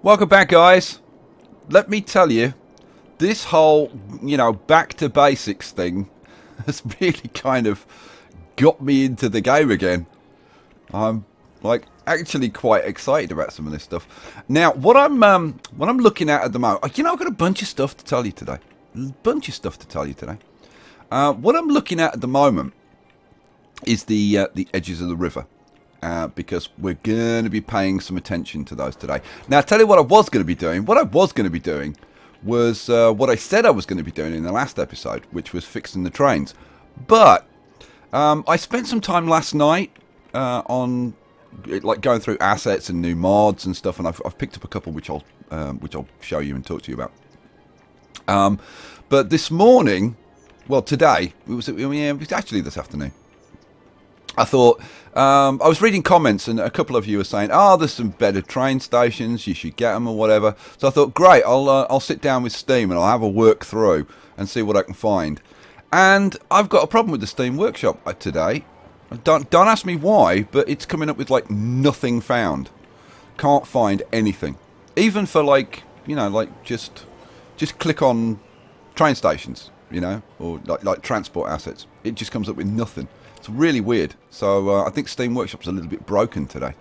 Welcome back, guys. Let me tell you, this whole, back to basics thing has really kind of got me into the game again. I'm actually quite excited about some of this stuff. Now, what I'm looking at the moment, I've got a bunch of stuff to tell you today. What I'm looking at the moment is the edges of the river. Because we're going to be paying some attention to those today. Now, I'll tell you what I was going to be doing. What I was going to be doing was what I said I was going to be doing in the last episode, which was fixing the trains. But I spent some time last night on going through assets and new mods and stuff, and I've picked up a couple which I'll show you and talk to you about. But this morning, well, today it was actually this afternoon. I thought, I was reading comments and a couple of you were saying, there's some better train stations, you should get them or whatever. So I thought, great, I'll sit down with Steam and I'll have a work through and see what I can find. And I've got a problem with the Steam Workshop today. Don't ask me why, but it's coming up with nothing found. Can't find anything. Even for just click on train stations, or like transport assets. It just comes up with nothing. It's really weird. So I think Steam Workshop's a little bit broken today.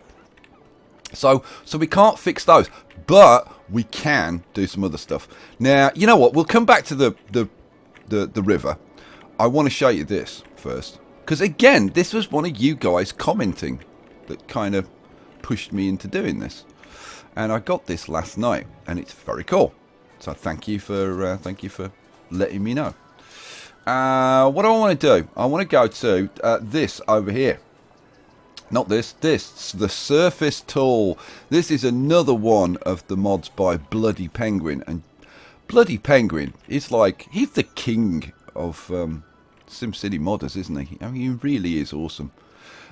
So we can't fix those, but we can do some other stuff. Now, you know what? We'll come back to the river. I want to show you this first, because again, this was one of you guys commenting that kind of pushed me into doing this, and I got this last night, and it's very cool. So thank you for letting me know. What do I want to do? I want to go to this over here. Not this, the Surface Tool. This is another one of the mods by Bloody Penguin. And Bloody Penguin is he's the king of SimCity modders, isn't he? I mean, he really is awesome.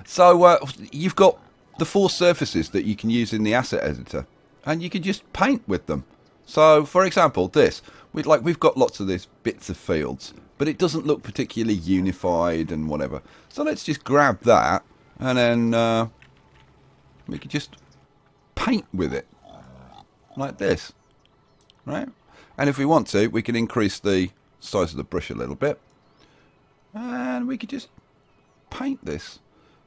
So you've got the 4 surfaces that you can use in the asset editor. And you can just paint with them. So, for example, this. We've got lots of these bits of fields. But it doesn't look particularly unified and whatever. So let's just grab that and then we can just paint with it like this, right? And if we want to, we can increase the size of the brush a little bit, and we could just paint this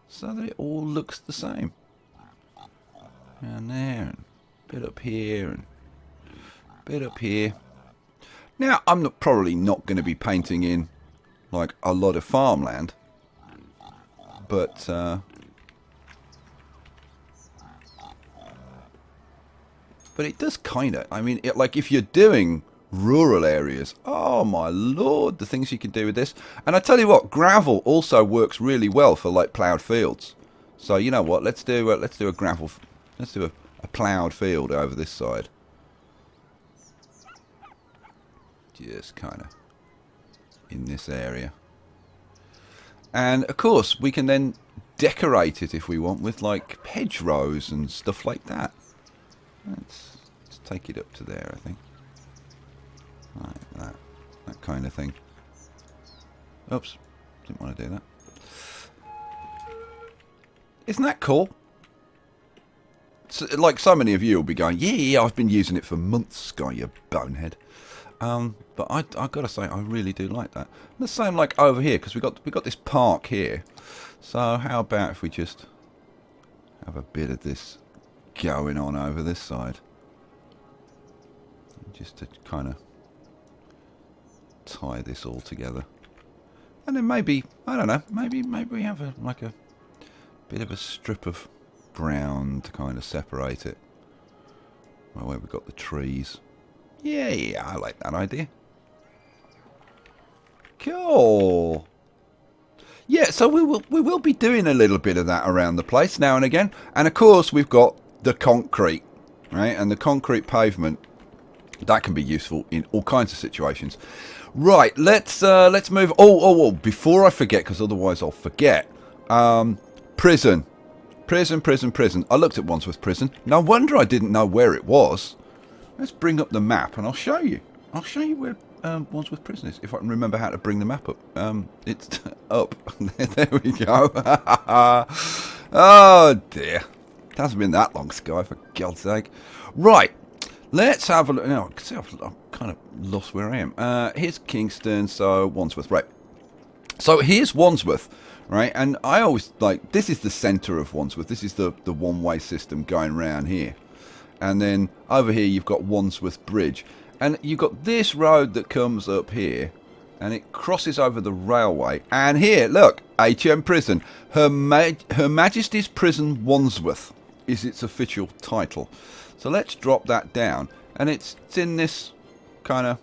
so that it all looks the same. And there, and a bit up here, and a bit up here. Now, I'm probably not going to be painting in, a lot of farmland, but it does kind of, if you're doing rural areas, oh my lord, the things you can do with this. And I tell you what, gravel also works really well for, ploughed fields. So, you know what, let's do a ploughed field over this side. Just kind of in this area, and of course we can then decorate it if we want with hedgerows and stuff like that. Let's take it up to there, I think, like that kind of thing. Oops, didn't want to do that. Isn't that cool? So, so many of you will be going, yeah, I've been using it for months, Skye, you bonehead. But I've got to say, I really do like that. The same over here, because we got this park here. So how about if we just have a bit of this going on over this side, just to kind of tie this all together, and then maybe I don't know, maybe we have a bit of a strip of brown to kind of separate it. Well, where we've got the trees. Yeah, I like that idea. Cool. Yeah, so we will be doing a little bit of that around the place now and again. And of course, we've got the concrete, right? And the concrete pavement, that can be useful in all kinds of situations. Right, let's move. Oh, before I forget, because otherwise I'll forget. Prison. I looked at Wandsworth Prison. No wonder I didn't know where it was. Let's bring up the map and I'll show you. I'll show you where Wandsworth Prison is, if I can remember how to bring the map up. It's up. There we go. Oh dear. It hasn't been that long, Skye, for God's sake. Right. let's have a look. No, I'm kind of lost where I am. Here's Kingston, so Wandsworth, right. So here's Wandsworth, right, and I always, like, this is the centre of Wandsworth. This is the one-way system going round here. And then over here you've got Wandsworth Bridge. And you've got this road that comes up here, and it crosses over the railway. And here, look, HM Prison. Her Majesty's Prison Wandsworth is its official title. So let's drop that down. And it's in this kind of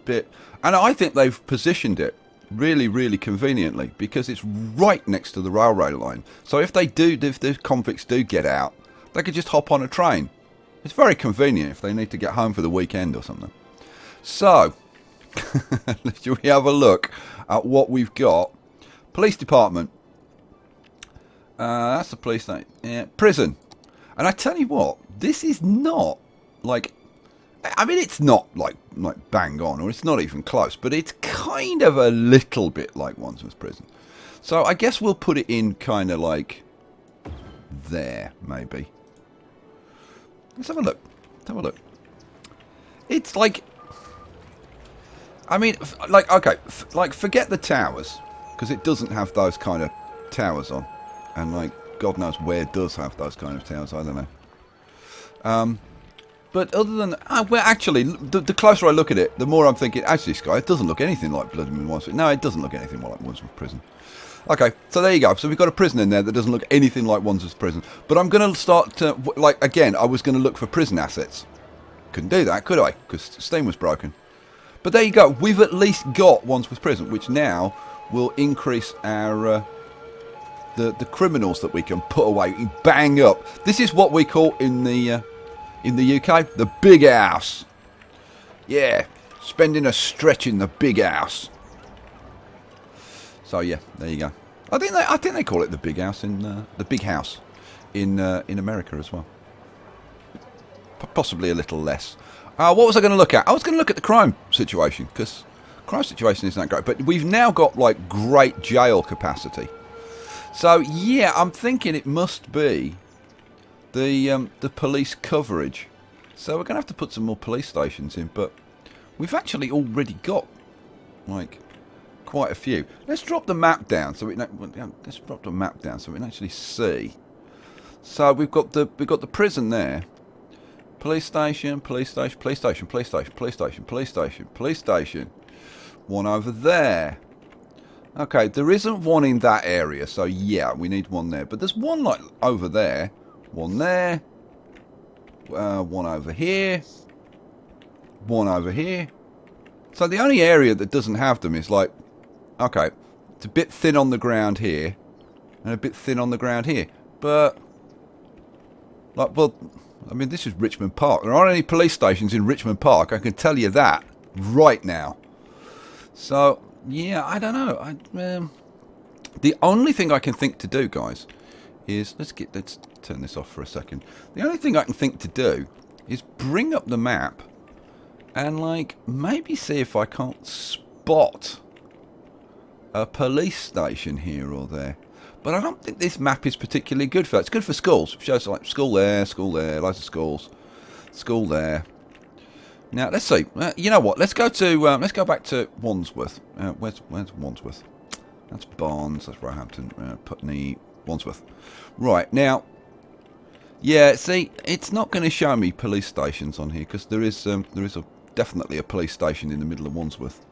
bit. And I think they've positioned it really, really conveniently, because it's right next to the railway line. So if the convicts do get out, they could just hop on a train. It's very convenient if they need to get home for the weekend or something. So, shall we have a look at what we've got? Police department. That's the police station. Yeah, prison. And I tell you what, this is not like... I mean, it's not like bang on, or it's not even close, but it's kind of a little bit like Wandsworth Prison. So I guess we'll put it in kind of like there, maybe. Let's have a look. Let's have a look. It's like, I mean, like, okay, like, forget the towers, because it doesn't have those kind of towers on. And, like, God knows where it does have those kind of towers, I don't know. But other than, well, actually, the closer I look at it, the more I'm thinking, actually, Skye, it doesn't look anything like Blood and Wandsworth. No, it doesn't look anything like Wandsworth Prison. Okay, so there you go. So we've got a prison in there that doesn't look anything like Wandsworth Prison. But I'm going to start to, like, again, I was going to look for prison assets. Couldn't do that, could I? Because Steam was broken. But there you go. We've at least got Wandsworth Prison, which now will increase our, the criminals that we can put away, bang up. This is what we call in the UK, the big house. Yeah, spending a stretch in the big house. So yeah, there you go. I think they call it the big house in America as well. Possibly a little less. What was I going to look at? I was going to look at the crime situation, because crime situation isn't that great. But we've now got like great jail capacity. So yeah, I'm thinking it must be the police coverage. So we're going to have to put some more police stations in. But we've actually already got like quite a few. Let's drop the map down so we can actually see. So we've got the prison there. Police station, police station, police station, police station, police station, police station, police station. One over there. Okay, there isn't one in that area, so yeah, we need one there. But there's one like over there, one there, one over here, one over here. So the only area that doesn't have them is like, okay, it's a bit thin on the ground here, and a bit thin on the ground here. But, like, well, I mean, this is Richmond Park. There aren't any police stations in Richmond Park, I can tell you that right now. So, yeah, I don't know. The only thing I can think to do, guys, is let's turn this off for a second. The only thing I can think to do is bring up the map and like maybe see if I can't spot a police station here or there. But I don't think this map is particularly good for that. It's good for schools. It shows like school there, loads of schools, school there. Now let's see. You know what? Let's go back to Wandsworth. Where's Wandsworth? That's Barnes. That's Roehampton. Putney, Wandsworth. Right now. Yeah. See, it's not going to show me police stations on here because there is definitely a police station in the middle of Wandsworth,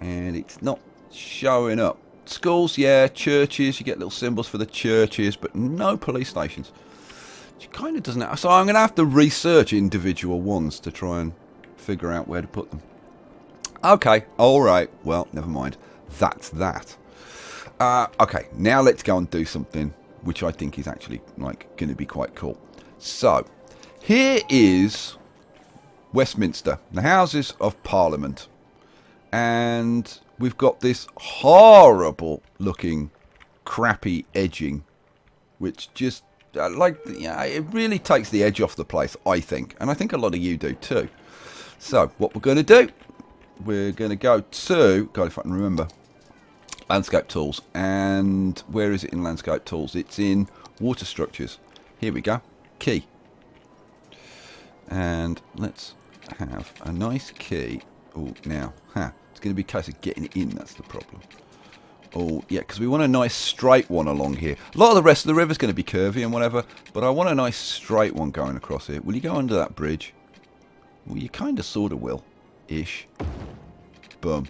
and it's not showing up. Schools, yeah, churches, you get little symbols for the churches, but no police stations. It kind of doesn't have, so I'm going to have to research individual ones to try and figure out where to put them. Okay, alright, well, never mind. That's that. Okay, now let's go and do something which I think is actually like going to be quite cool. So, here is Westminster, the Houses of Parliament. And we've got this horrible looking crappy edging, which just it really takes the edge off the place, I think, and I think a lot of you do too. So what we're going to do, we're going to go to, God, if I can remember, Landscape Tools. And where is it in Landscape Tools? It's in Water Structures. Here we go. Key. And let's have a nice key. Oh, now, it's going to be a case of getting it in, that's the problem. Oh, yeah, because we want a nice straight one along here. A lot of the rest of the river's going to be curvy and whatever, but I want a nice straight one going across here. Will you go under that bridge? Well, you kind of sort of will. Ish. Boom.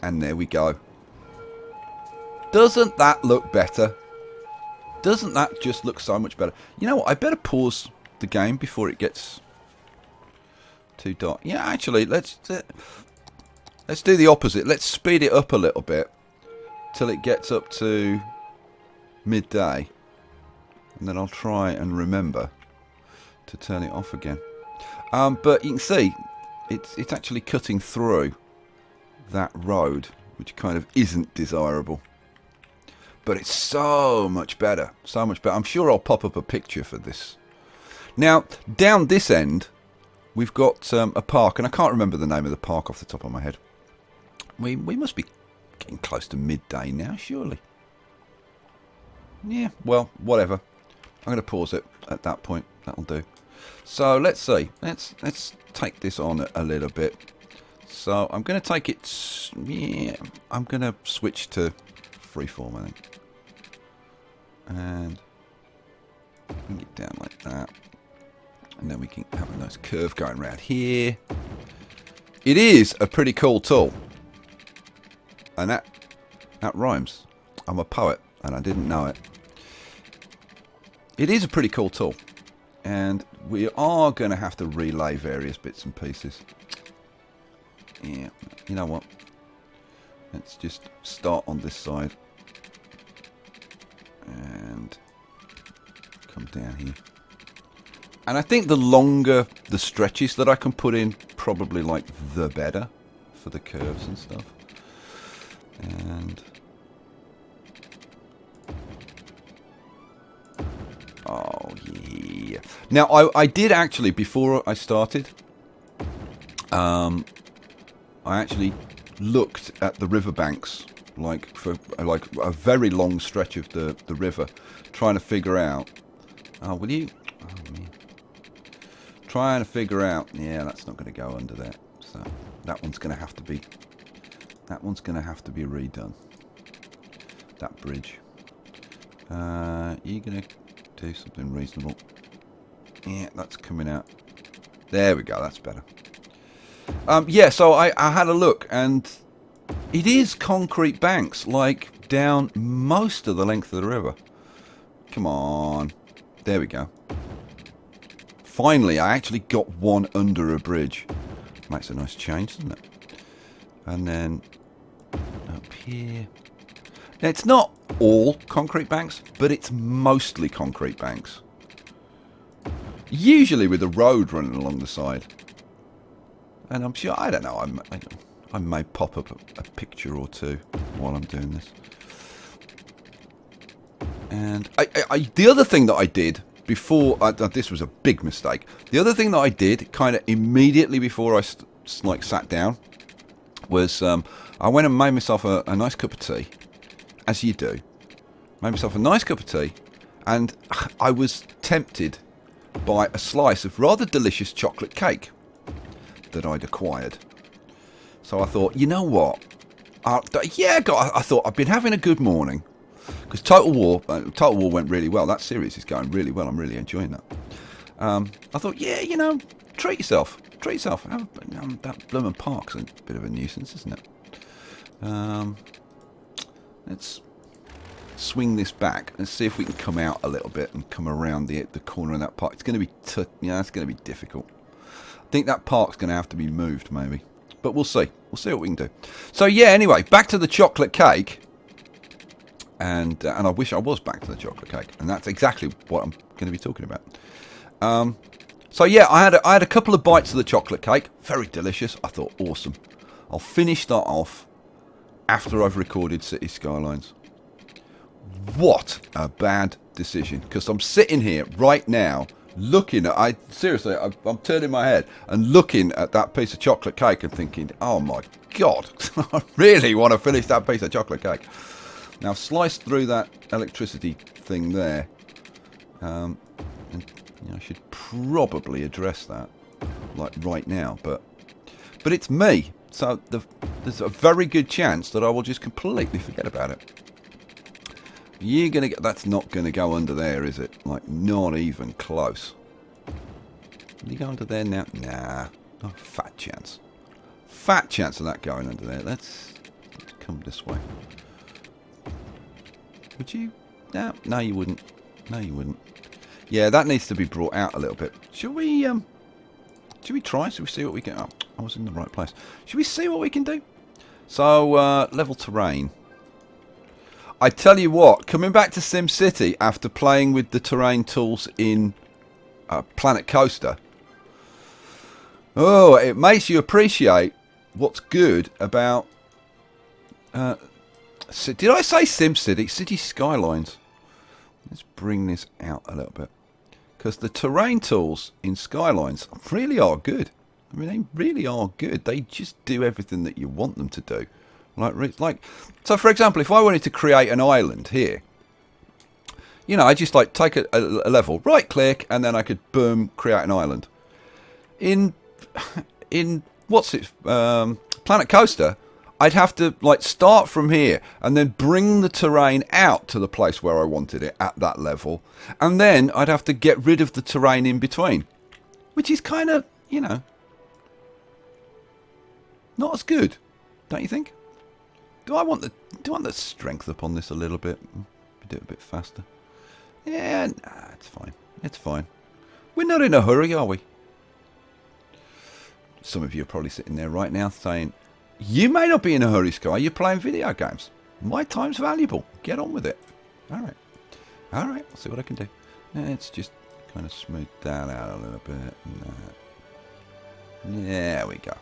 And there we go. Doesn't that look better? Doesn't that just look so much better? You know what? I better pause the game before it gets too dark. Yeah, actually, let's do the opposite. Let's speed it up a little bit till it gets up to midday. And then I'll try and remember to turn it off again. But you can see it's actually cutting through that road, which kind of isn't desirable. But it's so much better. So much better. I'm sure I'll pop up a picture for this. Now, down this end, we've got a park. And I can't remember the name of the park off the top of my head. We must be getting close to midday now, surely. Yeah, well, whatever. I'm going to pause it at that point. That'll do. So, let's see. Let's take this on a little bit. So, I'm going to take it... Yeah, I'm going to switch to freeform, I think. And bring it down like that. And then we can have a nice curve going around here. It is a pretty cool tool. And that rhymes. I'm a poet, and I didn't know it. It is a pretty cool tool. And we are going to have to relay various bits and pieces. Yeah, you know what? Let's just start on this side. And come down here. And I think the longer the stretches that I can put in, probably like the better for the curves and stuff. And oh yeah. Now I did actually, before I started, I actually looked at the riverbanks, like for like a very long stretch of the river, trying to figure out. Oh, will you? Oh man. Trying to figure out. Yeah, that's not going to go under there. So that one's going to have to be. That one's going to have to be redone. That bridge. You're going to do something reasonable. Yeah, that's coming out. There we go. That's better. Yeah, so I had a look, and it is concrete banks, like down most of the length of the river. Come on. There we go. Finally, I actually got one under a bridge. Makes a nice change, doesn't it? And then up here. Now, it's not all concrete banks, but it's mostly concrete banks. Usually with a road running along the side. And I'm sure, I don't know, I may pop up a picture or two while I'm doing this. And the other thing that I did before, this was a big mistake. The other thing that I did kind of immediately before I sat down was I went and made myself a nice cup of tea, as you do. Made myself a nice cup of tea, and I was tempted by a slice of rather delicious chocolate cake that I'd acquired. So I thought, you know what? I thought I've been having a good morning. Because Total War went really well. That series is going really well. I'm really enjoying that. I thought, yeah, you know, treat yourself. Treat yourself. That blooming park's a bit of a nuisance, isn't it? Let's swing this back and see if we can come out a little bit and come around the corner of that park. It's going to be, it's going to be difficult. I think that park's going to have to be moved, maybe. But we'll see. We'll see what we can do. So, yeah, anyway, back to the chocolate cake. And I wish I was back to the chocolate cake. And that's exactly what I'm going to be talking about. So, yeah, I had a couple of bites of the chocolate cake. Very delicious. I thought, awesome. I'll finish that off after I've recorded City Skylines. What a bad decision. Because I'm sitting here right now looking at... I'm turning my head and looking at that piece of chocolate cake and thinking, oh, my God. I really want to finish that piece of chocolate cake. Now, I've sliced through that electricity thing there. And I should probably address that, like right now, but it's me, so there's a very good chance that I will just completely forget about it. You're gonna get, that's not gonna go under there, is it? Like, not even close. Will you go under there now? Nah, oh, fat chance. Fat chance of that going under there. Let's come this way. Would you? No, you wouldn't. No, you wouldn't. Yeah, that needs to be brought out a little bit. Should we try? Should we see what we can... Oh, I was in the right place. Should we see what we can do? So, level terrain. I tell you what, coming back to SimCity after playing with the terrain tools in Planet Coaster, oh, it makes you appreciate what's good about... did I say SimCity? City Skylines. Let's bring this out a little bit. Because the terrain tools in Skylines really are good. I mean, they really are good. They just do everything that you want them to do. So for example, if I wanted to create an island here, you know, I just like take a level, right click, and then I could boom, create an island. In what's it, Planet Coaster, I'd have to like start from here and then bring the terrain out to the place where I wanted it at that level, and then I'd have to get rid of the terrain in between, which is kind of, you know, not as good, don't you think? Do I want the strength up on this a little bit? Do it a bit faster. Yeah, nah, it's fine. It's fine. We're not in a hurry, are we? Some of you are probably sitting there right now saying, you may not be in a hurry, Skye. You're playing video games. My time's valuable. Get on with it. All right. All right. I'll see what I can do. Let's just kind of smooth that out a little bit. There we go.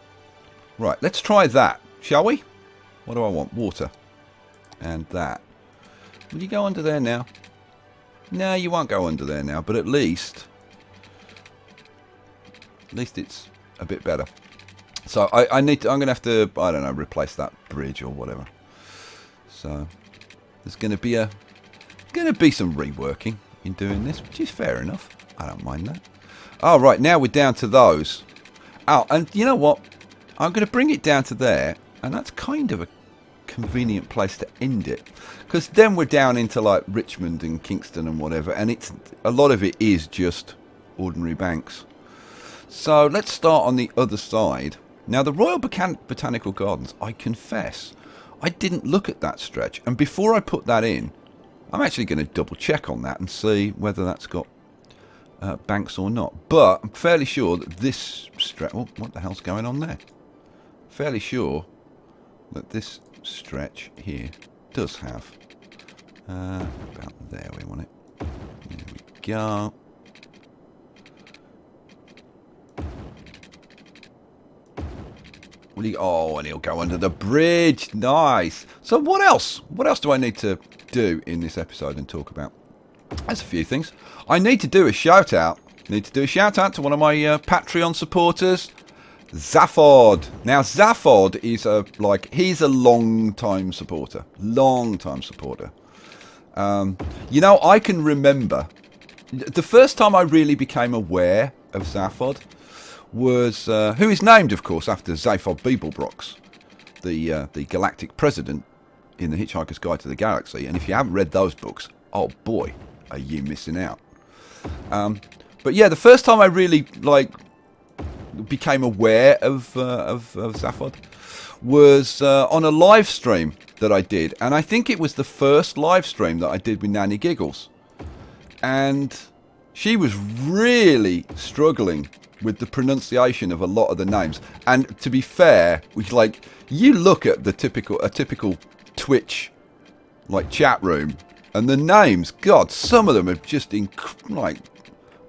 Right. Let's try that, shall we? What do I want? Water. And that. Will you go under there now? No, you won't go under there now, but at least it's a bit better. So I'm going to have to, I don't know, replace that bridge or whatever. So there's going to be some reworking in doing this, which is fair enough. I don't mind that. Oh, right, now we're down to those. Oh, and you know what? I'm going to bring it down to there, and that's kind of a convenient place to end it, because then we're down into like Richmond and Kingston and whatever, and it's a lot of it is just ordinary banks. So let's start on the other side. Now the Royal Botanical Gardens, I confess I didn't look at that stretch, and before I put that in, I'm actually going to double check on that and see whether that's got banks or not. But I'm fairly sure that this stretch, oh, what the hell's going on there? Fairly sure that this stretch here does have about there we want it. There we go. Oh, and he'll go under the bridge. Nice. So what else? What else do I need to do in this episode and talk about? There's a few things. I need to do a shout out. To one of my Patreon supporters, Zaphod. Now Zaphod is he's a long-time supporter. You know, I can remember the first time I really became aware of Zaphod was who is named, of course, after Zaphod Beeblebrox, the galactic president in The Hitchhiker's Guide to the Galaxy. And if you haven't read those books, oh boy, are you missing out. But yeah, the first time I really became aware of Zaphod was on a live stream that I did, and I think it was the first live stream that I did with Nanny Giggles, and she was really struggling with the pronunciation of a lot of the names. And to be fair, you look at a typical Twitch chat room, and the names, God, some of them are just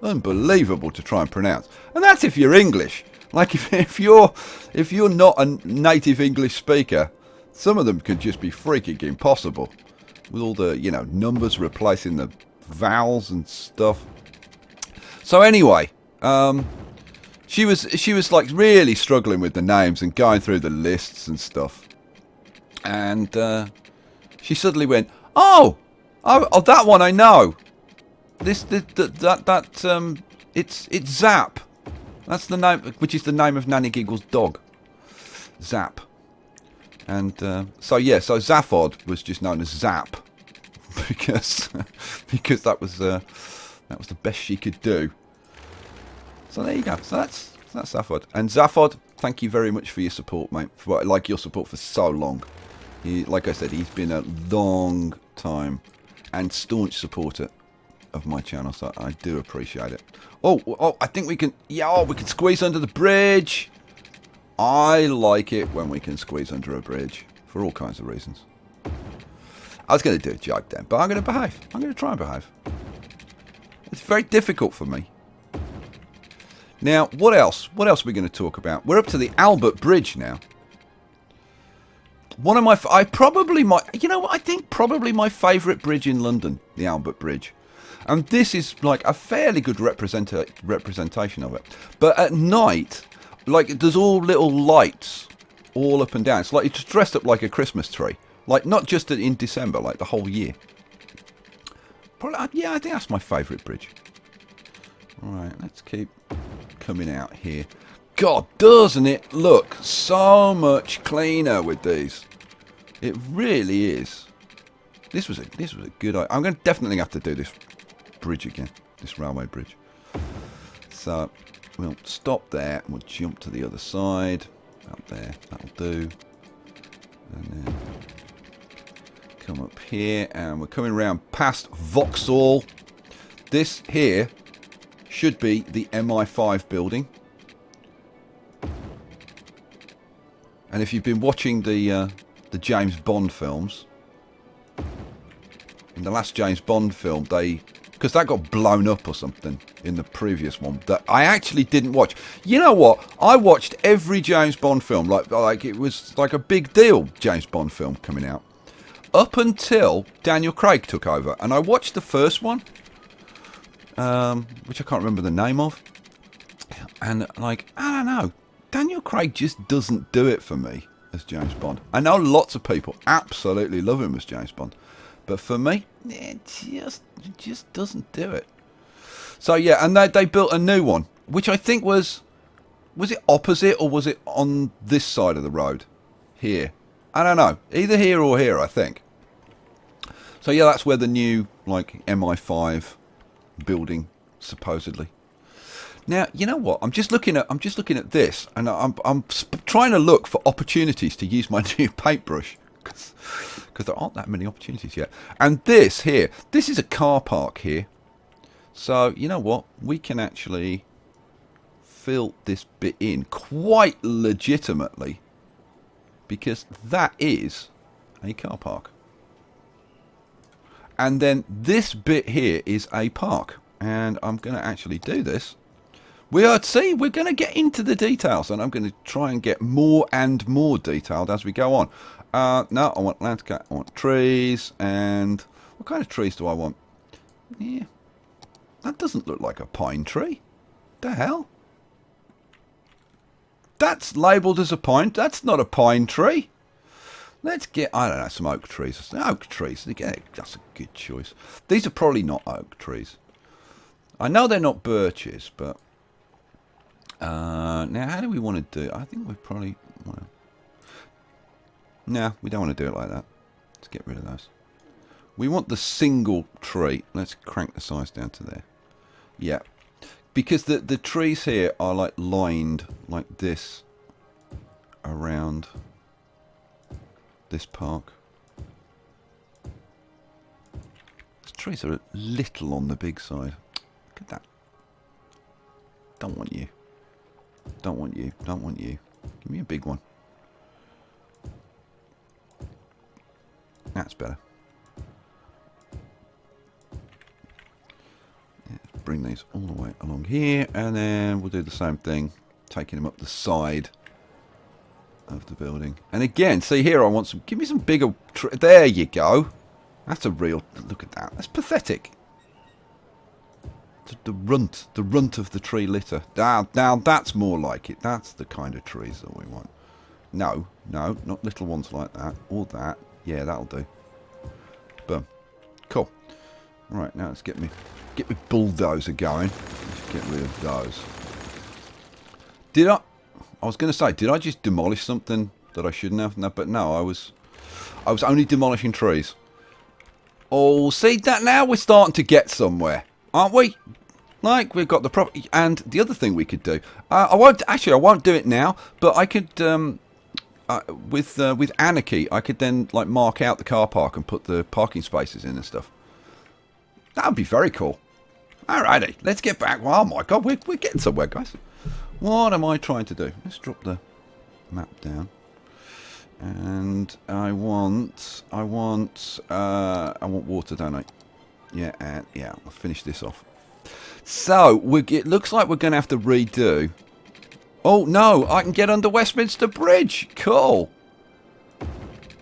unbelievable to try and pronounce. And that's if you're English. If you're not a native English speaker, some of them could just be freaking impossible, with all the numbers replacing the vowels and stuff. So anyway, she was really struggling with the names and going through the lists and stuff, and she suddenly went, oh, that one I know. That It's Zap. That's the name, which is the name of Nanny Giggle's dog. Zap. And so Zaphod was just known as Zap because that was the best she could do. So there you go. So that's Zaphod. And Zaphod, thank you very much for your support, mate. For your support for so long. Like I said, he's been a long time and staunch supporter of my channel, so I do appreciate it. Oh, I think we can. Yeah, we can squeeze under the bridge. I like it when we can squeeze under a bridge for all kinds of reasons. I was going to do a joke then, but I'm going to behave. I'm going to try and behave. It's very difficult for me. Now, what else? What else are we going to talk about? We're up to the Albert Bridge now. One of my, I think probably my favourite bridge in London, the Albert Bridge. And this is like a fairly good representation of it. But at night, like there's all little lights all up and down. It's like it's dressed up like a Christmas tree. Like not just in December, like the whole year. Probably, yeah, I think that's my favourite bridge. Alright, let's keep coming out here. God, doesn't it look so much cleaner with these? It really is. This was a good idea. I'm going to definitely have to do this bridge again, this railway bridge. So we'll stop there and we'll jump to the other side. Up there, that'll do. And then come up here and we're coming around past Vauxhall. This here should be the MI5 building. And if you've been watching the James Bond films, in the last James Bond film, because that got blown up or something in the previous one that I actually didn't watch. You know what? I watched every James Bond film like it was like a big deal. James Bond film coming out up until Daniel Craig took over, and I watched the first one, which I can't remember the name of, and like I don't know. Daniel Craig just doesn't do it for me as James Bond. I know lots of people absolutely love him as James Bond, but for me, it just doesn't do it. So yeah, and they built a new one, which I think was it opposite or was it on this side of the road? Here. I don't know. Either here or here, I think. So yeah, that's where the new like MI5 building supposedly. Now, you know what? I'm just looking at this, and I'm trying to look for opportunities to use my new paintbrush because there aren't that many opportunities yet. And this here, this is a car park here. So you know what? We can actually fill this bit in quite legitimately because that is a car park. And then this bit here is a park, and I'm going to actually do this. We're going to get into the details, and I'm going to try and get more and more detailed as we go on. No, I want landscape, I want trees, and what kind of trees do I want? Yeah, that doesn't look like a pine tree. The hell? That's labelled as a pine. That's not a pine tree. Let's get, I don't know, some oak trees. Oak trees, that's a good choice. These are probably not oak trees. I know they're not birches, but... now, how do we want to do it? I think we probably want to... No, we don't want to do it like that. Let's get rid of those. We want the single tree. Let's crank the size down to there. Yeah. Because the trees here are like lined like this around this park. These trees are a little on the big side. Look at that. Don't want you. Don't want you. Don't want you. Give me a big one. That's better. Let's bring these all the way along here, and then we'll do the same thing, taking them up the side of the building. And again, see here, I want some. Give me some bigger. There you go. That's a real. Look at that. That's pathetic. The runt of the tree litter. Now that's more like it. That's the kind of trees that we want. No, not little ones like that. Or that. Yeah, that'll do. Boom. Cool. Right, now let's get me bulldozer going. get rid of those. Did I was going to say, did I just demolish something that I shouldn't have? No, but no, I was only demolishing trees. Oh, see that now we're starting to get somewhere, aren't we? Like we've got the property, and the other thing we could do. I won't do it now, but I could with Anarchy, I could then like mark out the car park and put the parking spaces in and stuff. That would be very cool. Alrighty, let's get back. Oh my god, we're getting somewhere, guys. What am I trying to do? Let's drop the map down. And I want water, don't I? Yeah, and yeah, I'll finish this off. So it looks like we're going to have to redo. Oh no, I can get under Westminster Bridge. Cool.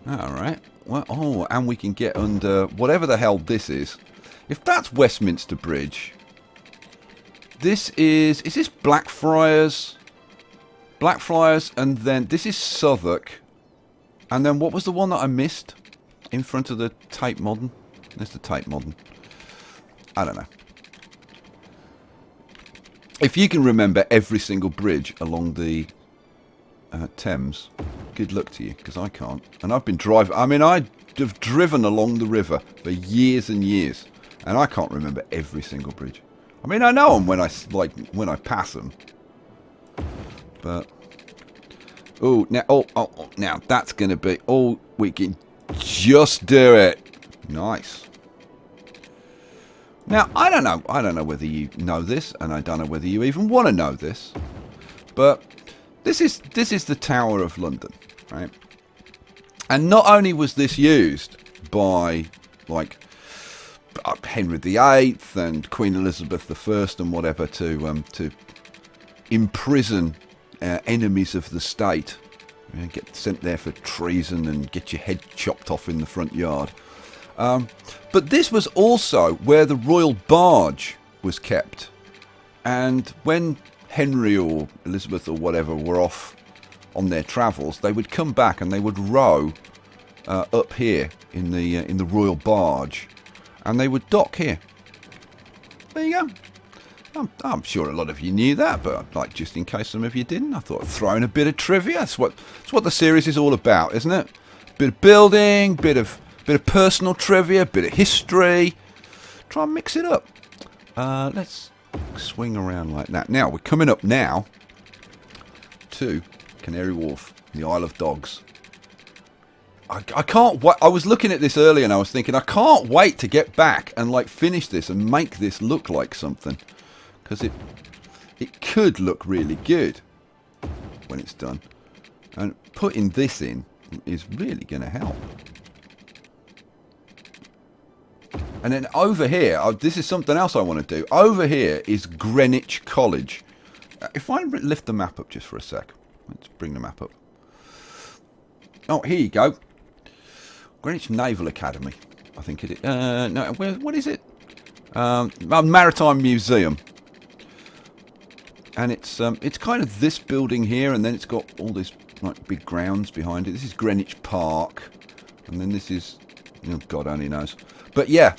All right. Well, oh, and we can get under whatever the hell this is. If that's Westminster Bridge, this is this Blackfriars? Blackfriars, and then this is Southwark. And then what was the one that I missed in front of the Tate Modern? There's the Tate Modern. I don't know. If you can remember every single bridge along the Thames, good luck to you, because I can't. And I've been driving. I mean, I have driven along the river for years and years, and I can't remember every single bridge. I mean, I know them when I pass them, but oh, now that's going to be. Oh, we can just do it. Nice. Now, I don't know whether you know this, and I don't know whether you even want to know this, but this is the Tower of London, right? And not only was this used by, like, Henry VIII and Queen Elizabeth I and whatever to imprison enemies of the state, you know, get sent there for treason and get your head chopped off in the front yard. But this was also where the royal barge was kept. And when Henry or Elizabeth or whatever were off on their travels, they would come back and they would row up here in the royal barge, and they would dock here. There you go. I'm sure a lot of you knew that, but like just in case some of you didn't, I thought I'd throw in a bit of trivia. It's what the series is all about, isn't it? Bit of building, bit of personal trivia, bit of history. Try and mix it up. Let's swing around like that. Now, we're coming up now to Canary Wharf, the Isle of Dogs. I can't wait. I was looking at this earlier and I was thinking, I can't wait to get back and like finish this and make this look like something. Because it could look really good when it's done. And putting this in is really going to help. And then over here, this is something else I want to do. Over here is Greenwich College. If I lift the map up just for a sec. Let's bring the map up. Oh, here you go. Greenwich Naval Academy, I think it is. No, what is it? Maritime Museum. And it's kind of this building here, and then it's got all this like big grounds behind it. This is Greenwich Park, and then this is, oh, God only knows. But yeah,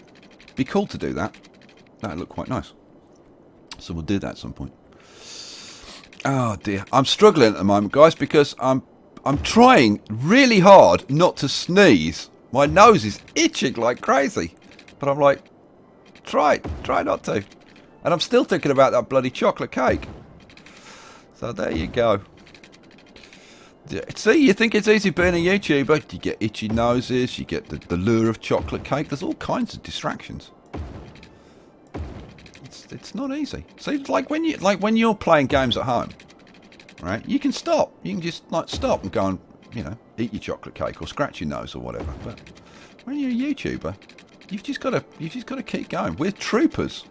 be cool to do that. That'd look quite nice. So we'll do that at some point. Oh dear, I'm struggling at the moment, guys, because I'm trying really hard not to sneeze. My nose is itching like crazy, but I'm like, try not to. And I'm still thinking about that bloody chocolate cake. So there you go. See, you think it's easy being a YouTuber. You get itchy noses, you get the lure of chocolate cake. There's all kinds of distractions. It's not easy. See, like when you're playing games at home, right? You can stop. You can just like stop and go and, you know, eat your chocolate cake or scratch your nose or whatever. But when you're a YouTuber, you've just got to keep going. We're troopers.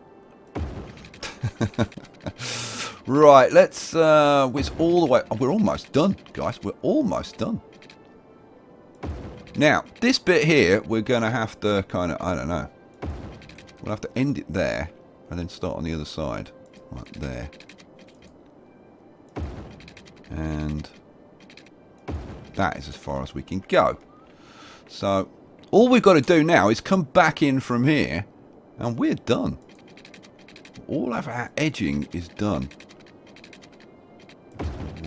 Right, let's it's all the way. Oh, we're almost done, guys. We're almost done. Now, this bit here, we're going to have to kind of, I don't know. We'll have to end it there and then start on the other side, like there. And that is as far as we can go. So, all we've got to do now is come back in from here and we're done. all of our edging is done.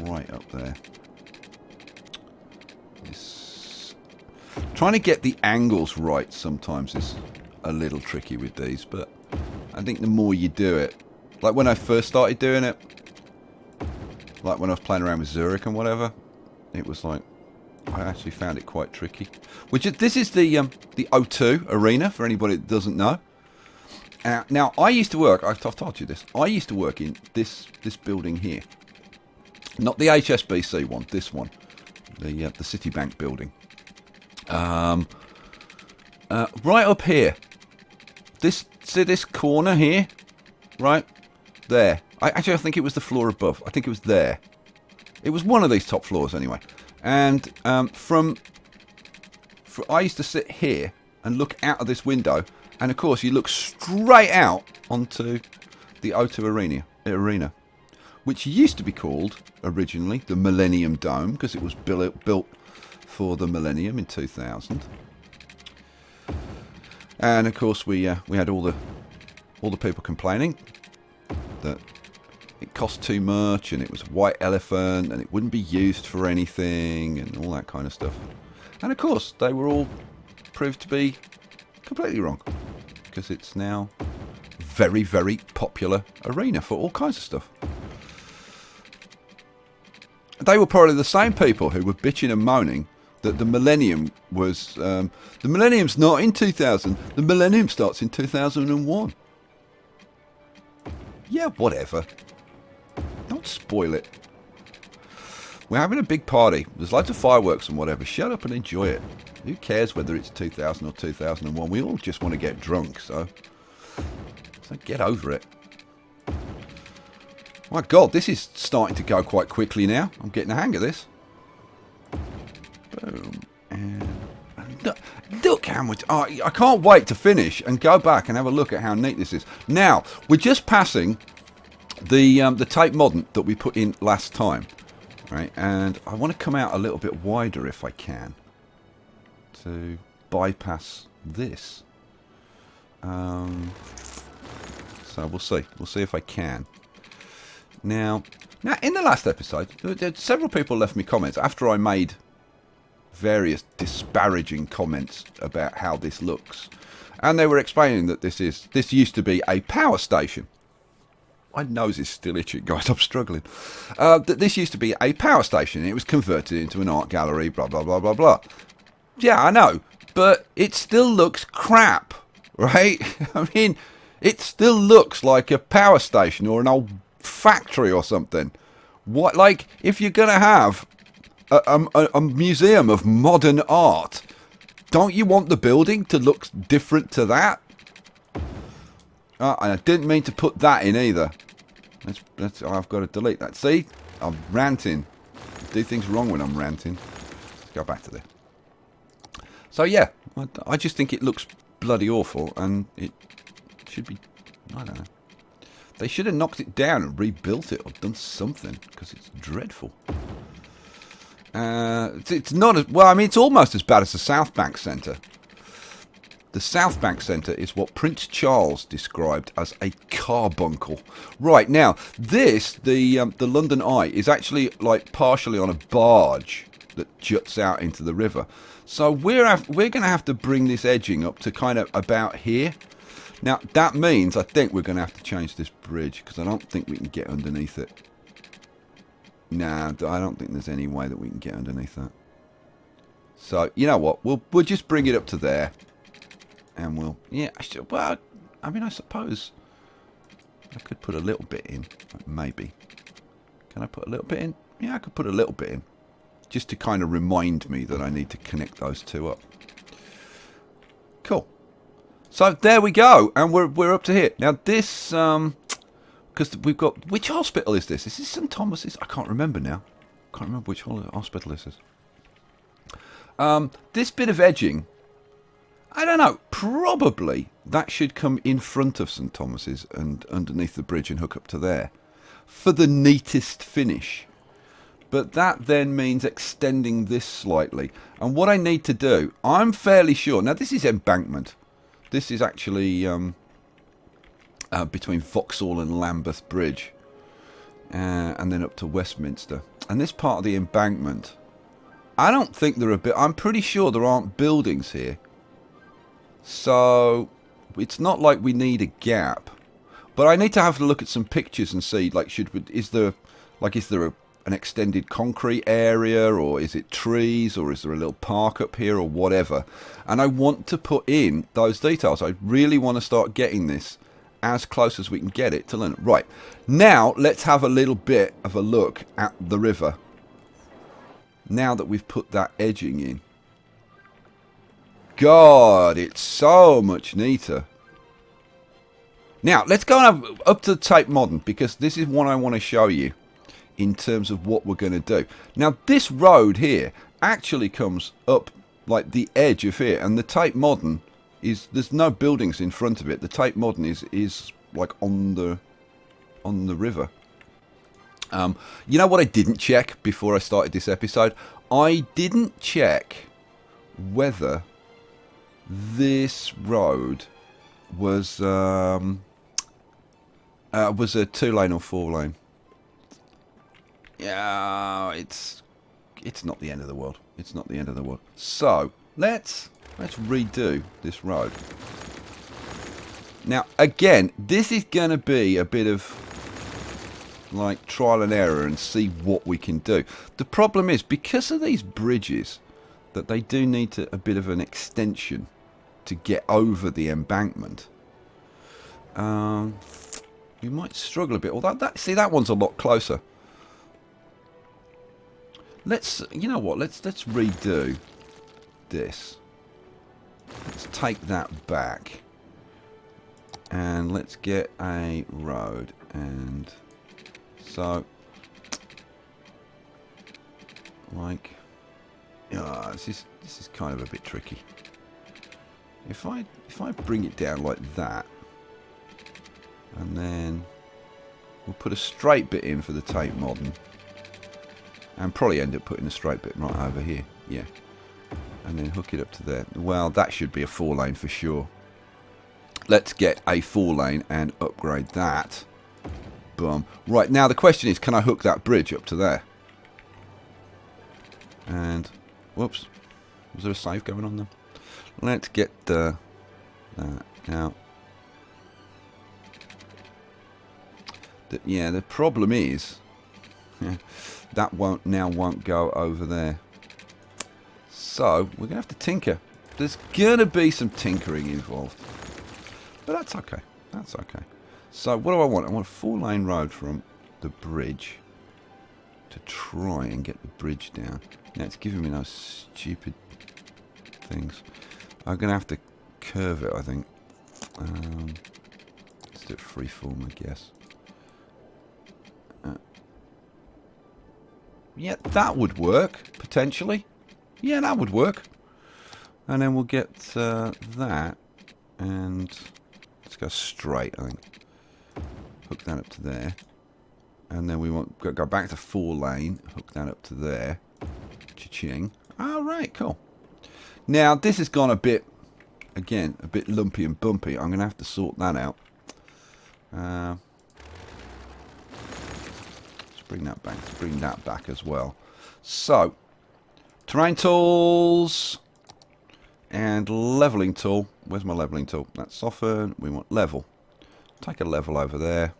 Right up there. Trying to get the angles right sometimes is a little tricky with these, but I think the more you do it, like when I first started doing it, like when I was playing around with Zurich and whatever, it was like, I actually found it quite tricky. This is the O2 arena, for anybody that doesn't know. Now, I used to work, I've told you this, I used to work in this building here. Not the HSBC one, this one. The Citibank building. Right up here. See this corner here? Right? There. I think it was the floor above. I think it was there. It was one of these top floors anyway. And I used to sit here and look out of this window. And of course you look straight out onto the O2 arena. Which used to be called, originally, the Millennium Dome. Because it was built for the Millennium in 2000. And of course we had all the people complaining that it cost too much and it was a white elephant and it wouldn't be used for anything and all that kind of stuff. And of course they were all proved to be completely wrong, because it's now a very, very popular arena for all kinds of stuff. They were probably the same people who were bitching and moaning that the Millennium was... the Millennium's not in 2000. The Millennium starts in 2001. Yeah, whatever. Don't spoil it. We're having a big party. There's loads of fireworks and whatever. Shut up and enjoy it. Who cares whether it's 2000 or 2001? We all just want to get drunk, so get over it. My God, this is starting to go quite quickly now. I'm getting the hang of this. Boom. And look how much... Oh, I can't wait to finish and go back and have a look at how neat this is. Now, we're just passing the tape mordant that we put in last time. Right? And I want to come out a little bit wider if I can, to bypass this. So we'll see. We'll see if I can. Now, in the last episode, several people left me comments after I made various disparaging comments about how this looks, and they were explaining that this used to be a power station. My nose is still itching, guys. I'm struggling. That this used to be a power station. It was converted into an art gallery. Blah blah blah blah blah. Yeah, I know, but it still looks crap, right? I mean, it still looks like a power station or an old factory or something. What, like, if you're gonna have a museum of modern art, don't you want the building to look different to that? And I didn't mean to put that in either. I've got to delete that. See, I'm ranting. I do things wrong when I'm ranting. Let's go back to there. So yeah, I just think it looks bloody awful, and it should be, I don't know. They should have knocked it down and rebuilt it or done something, because it's dreadful. It's not as well. I mean, it's almost as bad as the South Bank Centre. The South Bank Centre is what Prince Charles described as a carbuncle. Right, now, this, the London Eye, is actually like partially on a barge that juts out into the river. So we're going to have to bring this edging up to kind of about here. Now, that means I think we're going to have to change this bridge, because I don't think we can get underneath it. Nah, I don't think there's any way that we can get underneath that. So, you know what? We'll just bring it up to there. And we'll... Yeah, well, I mean, I suppose I could put a little bit in. Maybe. Can I put a little bit in? Yeah, I could put a little bit in. Just to kind of remind me that I need to connect those two up. Cool. So, there we go. And we're up to here. Now, this... because we've got... Which hospital is this? Is this St Thomas's? I can't remember now. I can't remember which hospital this is. This bit of edging... I don't know, probably that should come in front of St Thomas's and underneath the bridge and hook up to there for the neatest finish. But that then means extending this slightly. And what I need to do, I'm fairly sure, now this is embankment. This is actually between Vauxhall and Lambeth Bridge, and then up to Westminster. And this part of the embankment, I don't think there are. I'm pretty sure there aren't buildings here, so it's not like we need a gap. But I need to have a look at some pictures and see, like, is there an extended concrete area, or is it trees, or is there a little park up here, or whatever? And I want to put in those details. I really want to start getting this as close as we can get it to learn. Right, now let's have a little bit of a look at the river. Now that we've put that edging in. God, it's so much neater. Now, let's go up to the Tate Modern, because this is what I want to show you in terms of what we're going to do. Now, this road here actually comes up like the edge of here, and the Tate Modern there's no buildings in front of it. The Tate Modern is like on the river. You know what I didn't check before I started this episode? I didn't check whether this road was a 2-lane or 4-lane. Yeah, it's not the end of the world. It's not the end of the world. So let's redo this road. Now, again, this is going to be a bit of like trial and error and see what we can do. The problem is, because of these bridges, that they do need a bit of an extension to get over the embankment. We might struggle a bit. Although that one's a lot closer. You know what? Let's redo this. Let's take that back, and let's get a road. And so, like, this is kind of a bit tricky. If I bring it down like that, and then we'll put a straight bit in for the Tate Modern, and probably end up putting a straight bit right over here. Yeah. And then hook it up to there. Well, that should be a 4-lane for sure. Let's get a 4-lane and upgrade that. Boom. Right, now the question is, can I hook that bridge up to there? And, whoops. Was there a save going on there? Let's get that out. Yeah, the problem is, that won't go over there. So, we're going to have to tinker. There's going to be some tinkering involved. But that's okay. That's okay. So, what do I want? I want a 4-lane road from the bridge to try and get the bridge down. Now, it's giving me those stupid things. I'm going to have to curve it, I think. Let's do it freeform, I guess. Yeah, that would work, potentially. Yeah, that would work. And then we'll get that, and let's go straight, I think. Hook that up to there. And then we want go back to 4-lane, hook that up to there. Cha-ching. All right, cool. Now, this has gone a bit, again, a bit lumpy and bumpy. I'm going to have to sort that out. Let's bring that back. Let's bring that back as well. So, terrain tools and leveling tool. Where's my leveling tool? That's soften. We want level. Take a level over there.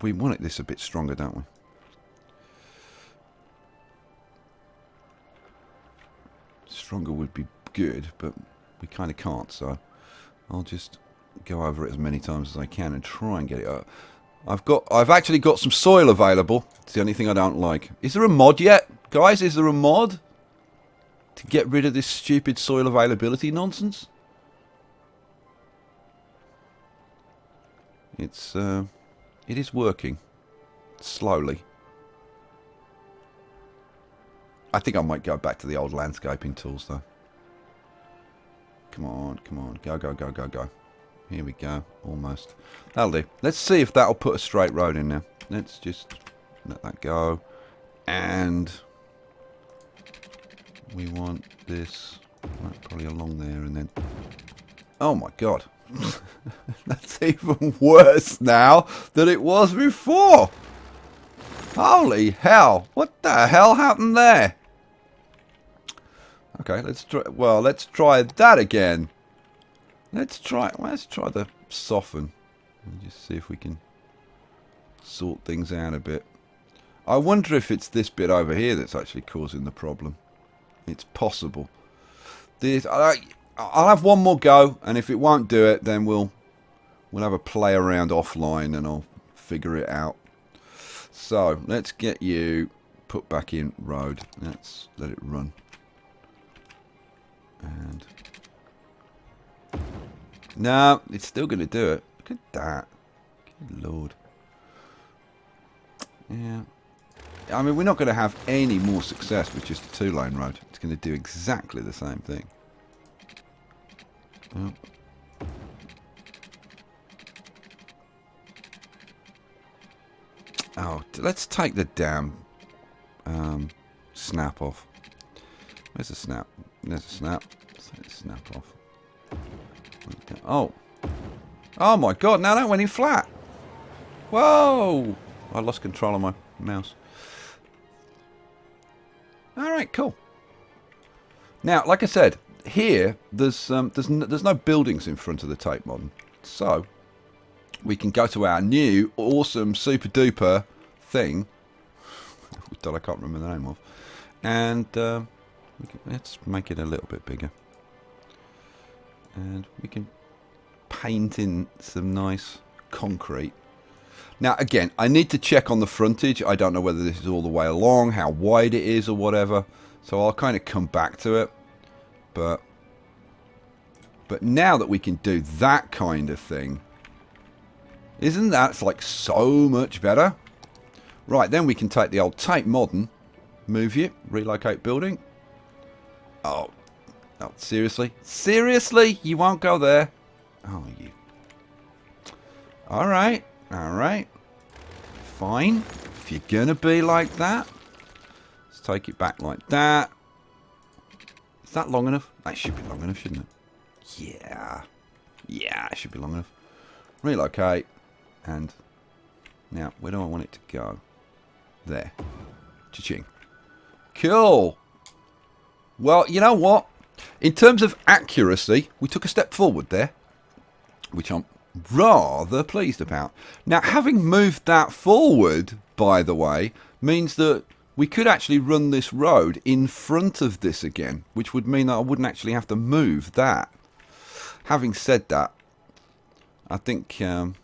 We want this a bit stronger, don't we? Stronger would be good, but we kind of can't, so I'll just go over it as many times as I can and try and get it up. I've actually got some soil available. It's the only thing I don't like. Is there a mod yet? Guys, is there a mod to get rid of this stupid soil availability nonsense? It is working. Slowly. I think I might go back to the old landscaping tools, though. Come on, come on. Go, go, go, go, go. Here we go. Almost. That'll do. Let's see if that'll put a straight road in there. Let's just let that go. And we want this probably along there, and then... Oh, my God. That's even worse now than it was before. Holy hell. What the hell happened there? Okay, let's try that again. Let's try the soften. And just see if we can sort things out a bit. I wonder if it's this bit over here that's actually causing the problem. It's possible. I'll have one more go, and if it won't do it, then we'll have a play around offline, and I'll figure it out. So let's get you put back in road. Let's let it run. And no, it's still going to do it. Look at that. Good Lord. Yeah. I mean, we're not going to have any more success with just a two-lane road. It's going to do exactly the same thing. Oh. Oh, let's take the damn snap off. Where's the snap? There's a snap. Let's take the snap off. Oh. Oh my god, now that went in flat. Whoa! I lost control of my mouse. Alright, cool. Now, like I said, here there's no buildings in front of the Tape Modern. So we can go to our new awesome super duper thing that I can't remember the name of, and let's make it a little bit bigger, and we can paint in some nice concrete. Now again, I need to check on the frontage. I don't know whether this is all the way along, how wide it is or whatever, so I'll kind of come back to it. But now that we can do that kind of thing, isn't that like so much better? Right, then we can take the old Tape Modern, move you, relocate building. Oh, seriously? Seriously? You won't go there? Oh, you. Alright, alright. Fine. If you're going to be like that, let's take it back like that. Is that long enough? That should be long enough, shouldn't it? Yeah. Yeah, it should be long enough. Relocate. And now, where do I want it to go? There. Cha-ching. Cool. Well, you know what? In terms of accuracy, we took a step forward there, which I'm rather pleased about. Now, having moved that forward, by the way, means that we could actually run this road in front of this again, which would mean that I wouldn't actually have to move that. Having said that, I think that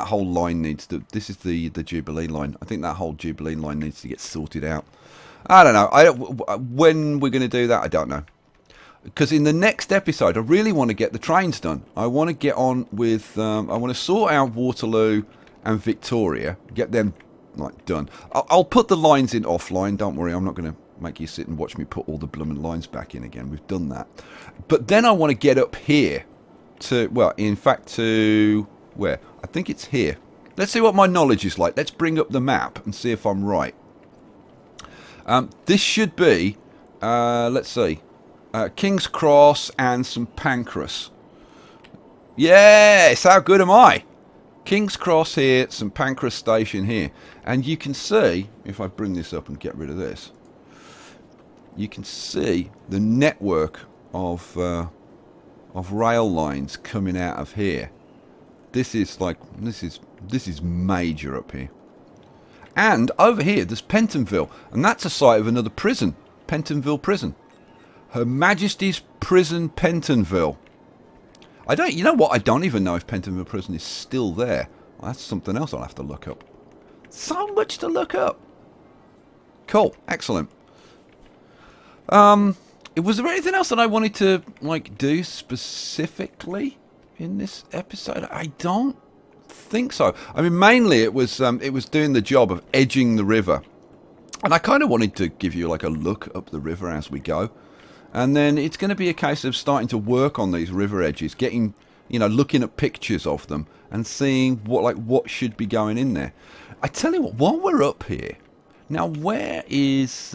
whole line needs to... This is the Jubilee line. I think that whole Jubilee line needs to get sorted out. I don't know. When we're going to do that, I don't know. Because in the next episode, I really want to get the trains done. I want to get on with... I want to sort out Waterloo and Victoria. Get them done. I'll put the lines in offline. Don't worry, I'm not going to make you sit and watch me put all the blooming lines back in again. We've done that. But then I want to get up here to... Well, in fact, to... Where? I think it's here. Let's see what my knowledge is like. Let's bring up the map and see if I'm right. This should be, let's see, King's Cross and St Pancras. Yes, how good am I? King's Cross here, St Pancras Station here. And you can see, if I bring this up and get rid of this, you can see the network of rail lines coming out of here. This is major up here. And over here, there's Pentonville, and that's a site of another prison, Pentonville Prison. Her Majesty's Prison, Pentonville. You know what? I don't even know if Pentonville Prison is still there. Well, that's something else I'll have to look up. So much to look up. Cool, excellent. Was there anything else that I wanted to do specifically in this episode? I don't think so. I mean, mainly it was doing the job of edging the river, and I kind of wanted to give you a look up the river as we go, and then it's going to be a case of starting to work on these river edges, getting, looking at pictures of them and seeing what should be going in there. I tell you what, while we're up here now, where is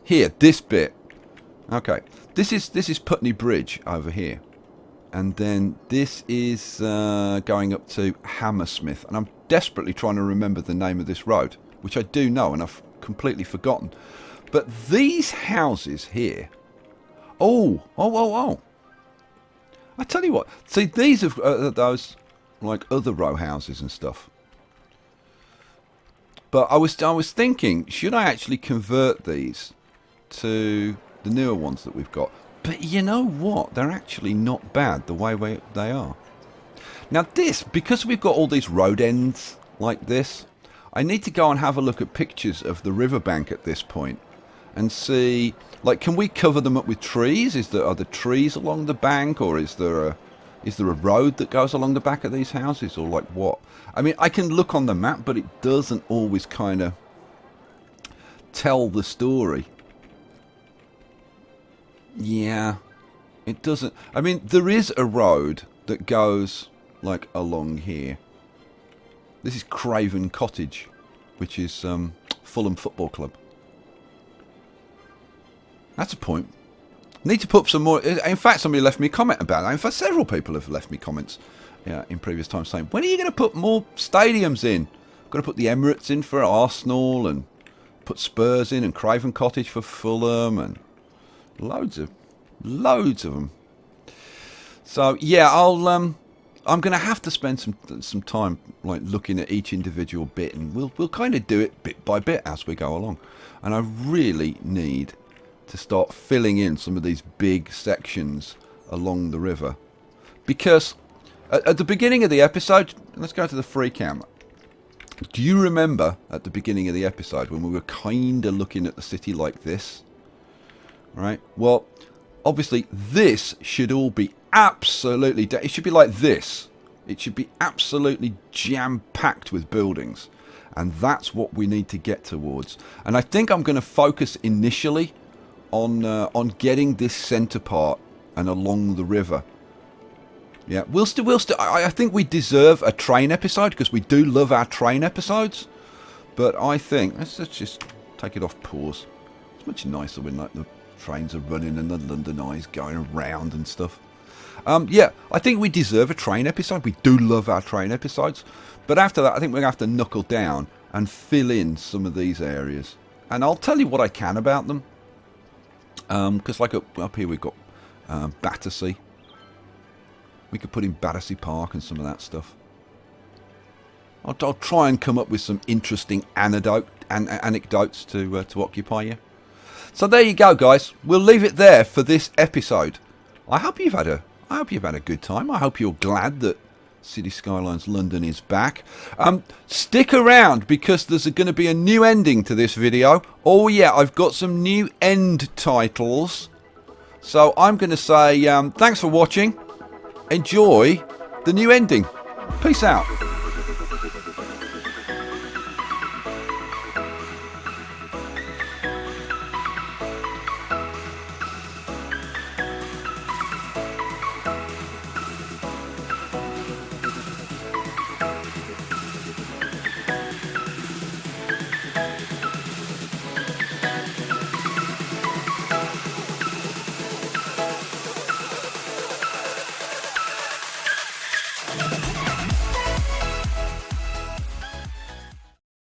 here, this bit? Okay, this is Putney Bridge over here. And then this is going up to Hammersmith. And I'm desperately trying to remember the name of this road, which I do know, and I've completely forgotten. But these houses here... Oh. I tell you what. See, these are those, like, other row houses and stuff. But I was thinking, should I actually convert these to the newer ones that we've got? But you know what? They're actually not bad the way they are. Now this, because we've got all these road ends like this, I need to go and have a look at pictures of the riverbank at this point and see, like, can we cover them up with trees? Are there trees along the bank, or is there a road that goes along the back of these houses, or like what? I mean, I can look on the map, but it doesn't always kind of tell the story. Yeah, it doesn't. I mean, there is a road that goes, like, along here. This is Craven Cottage, which is Fulham Football Club. That's a point. Need to put some more... In fact, somebody left me a comment about that. In fact, several people have left me comments in previous times saying, when are you going to put more stadiums in? I'm going to put the Emirates in for Arsenal, and put Spurs in, and Craven Cottage for Fulham, and loads of them. So yeah, I'm going to have to spend some time, like, looking at each individual bit, and we'll kind of do it bit by bit as we go along. And I really need to start filling in some of these big sections along the river, because at the beginning of the episode, let's go to the free cam. Do you remember at the beginning of the episode when we were kind of looking at the city like this? Right? Well, obviously this should all be absolutely... It should be like this. It should be absolutely jam-packed with buildings. And that's what we need to get towards. And I think I'm going to focus initially on getting this centre part and along the river. Yeah, we'll still. I think we deserve a train episode, because we do love our train episodes. But I think let's just take it off pause. It's much nicer when, like, the trains are running and the London Eye's going around and stuff. Yeah, I think we deserve a train episode. We do love our train episodes. But after that, I think we're going to have to knuckle down and fill in some of these areas. And I'll tell you what I can about them. Because, like, up here we've got Battersea. We could put in Battersea Park and some of that stuff. I'll try and come up with some interesting anecdotes to occupy you. So there you go, guys. We'll leave it there for this episode. I hope you've had a good time. I hope you're glad that City Skylines London is back. Stick around, because there's going to be a new ending to this video. Oh yeah, I've got some new end titles. So I'm going to say thanks for watching. Enjoy the new ending. Peace out.